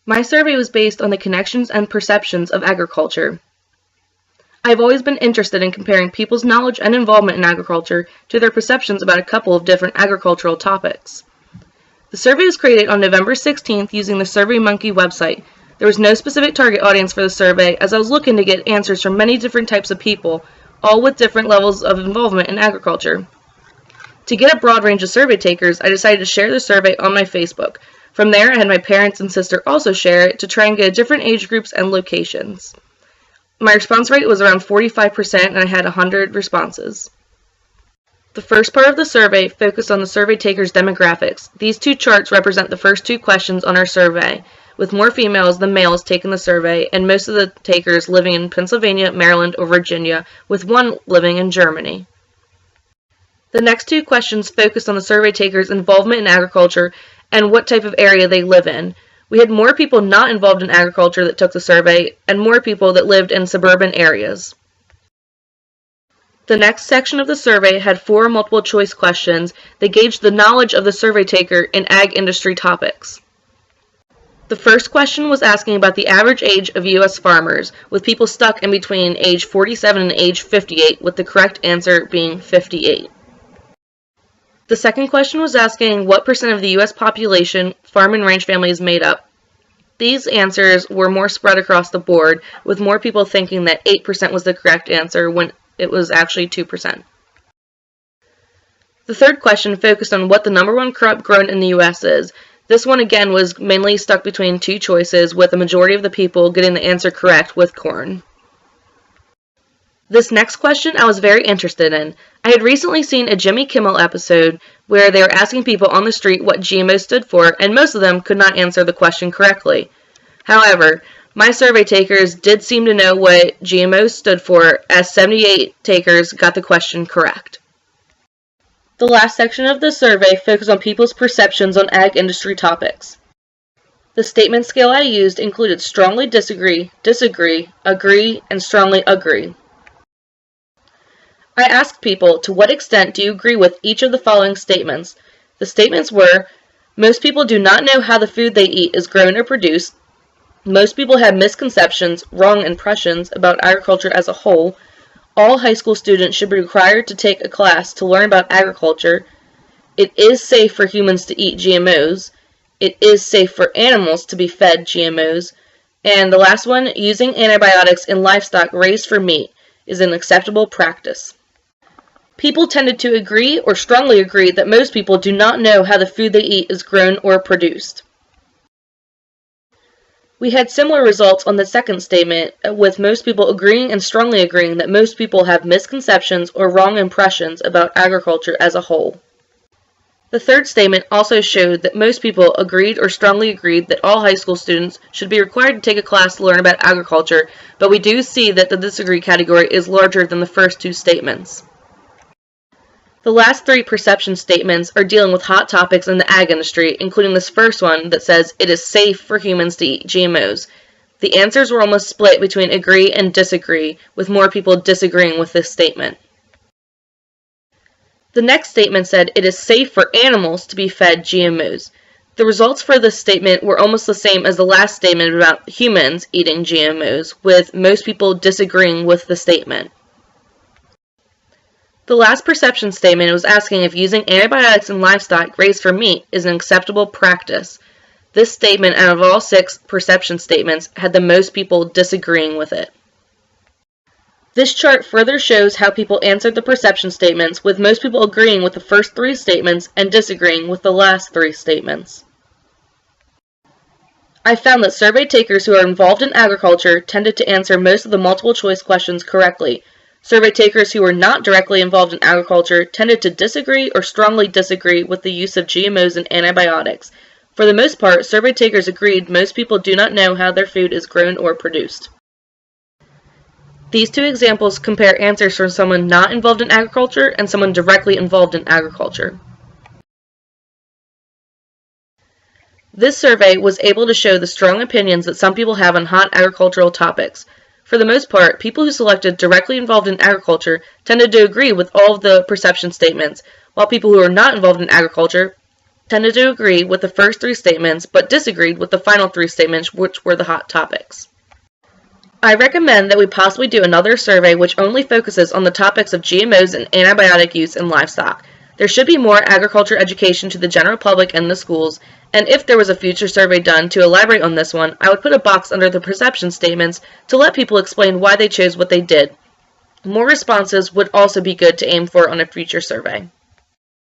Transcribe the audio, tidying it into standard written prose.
My survey was based on the connections and perceptions of agriculture. I've always been interested in comparing people's knowledge and involvement in agriculture to their perceptions about a couple of different agricultural topics. The survey was created on November 16th using the SurveyMonkey website. There was no specific target audience for the survey, as I was looking to get answers from many different types of people, all with different levels of involvement in agriculture. To get a broad range of survey takers, I decided to share the survey on my Facebook. From there, I had my parents and sister also share it to try and get different age groups and locations. My response rate was around 45% and I had 100 responses. The first part of the survey focused on the survey takers' demographics. These two charts represent the first two questions on our survey, with more females than males taking the survey, and most of the takers living in Pennsylvania, Maryland, or Virginia, with one living in Germany. The next two questions focused on the survey takers' involvement in agriculture and what type of area they live in. We had more people not involved in agriculture that took the survey, and more people that lived in suburban areas. The next section of the survey had 4 multiple-choice questions that gauged the knowledge of the survey taker in ag industry topics. The first question was asking about the average age of U.S. farmers, with people stuck in between age 47 and age 58, with the correct answer being 58. The second question was asking what percent of the U.S. population farm and ranch families made up. These answers were more spread across the board, with more people thinking that 8% was the correct answer when it was actually 2%. The third question focused on what the number one crop grown in the U.S. is. This one again was mainly stuck between 2 choices, with the majority of the people getting the answer correct with corn. This next question I was very interested in. I had recently seen a Jimmy Kimmel episode where they were asking people on the street what GMO stood for, and most of them could not answer the question correctly. However, my survey takers did seem to know what GMO stood for, as 78 takers got the question correct. The last section of the survey focused on people's perceptions on ag industry topics. The statement scale I used included strongly disagree, disagree, agree, and strongly agree. I asked people, to what extent do you agree with each of the following statements? The statements were, most people do not know how the food they eat is grown or produced. Most people have misconceptions, wrong impressions about agriculture as a whole. All high school students should be required to take a class to learn about agriculture. It is safe for humans to eat GMOs. It is safe for animals to be fed GMOs. And the last one, using antibiotics in livestock raised for meat is an acceptable practice. People tended to agree or strongly agree that most people do not know how the food they eat is grown or produced. We had similar results on the second statement, with most people agreeing and strongly agreeing that most people have misconceptions or wrong impressions about agriculture as a whole. The third statement also showed that most people agreed or strongly agreed that all high school students should be required to take a class to learn about agriculture, but we do see that the disagree category is larger than the first 2 statements. The last 3 perception statements are dealing with hot topics in the ag industry, including this first one that says it is safe for humans to eat GMOs. The answers were almost split between agree and disagree, with more people disagreeing with this statement. The next statement said it is safe for animals to be fed GMOs. The results for this statement were almost the same as the last statement about humans eating GMOs, with most people disagreeing with the statement. The last perception statement was asking if using antibiotics in livestock raised for meat is an acceptable practice. This statement, out of all 6 perception statements, had the most people disagreeing with it. This chart further shows how people answered the perception statements, with most people agreeing with the first 3 statements and disagreeing with the last 3 statements. I found that survey takers who are involved in agriculture tended to answer most of the multiple choice questions correctly. Survey takers who were not directly involved in agriculture tended to disagree or strongly disagree with the use of GMOs and antibiotics. For the most part, survey takers agreed most people do not know how their food is grown or produced. These 2 examples compare answers from someone not involved in agriculture and someone directly involved in agriculture. This survey was able to show the strong opinions that some people have on hot agricultural topics. For the most part, people who selected directly involved in agriculture tended to agree with all of the perception statements, while people who are not involved in agriculture tended to agree with the first 3 statements, but disagreed with the final 3 statements, which were the hot topics. I recommend that we possibly do another survey which only focuses on the topics of GMOs and antibiotic use in livestock. There should be more agriculture education to the general public and the schools, and if there was a future survey done to elaborate on this one, I would put a box under the perception statements to let people explain why they chose what they did. More responses would also be good to aim for on a future survey.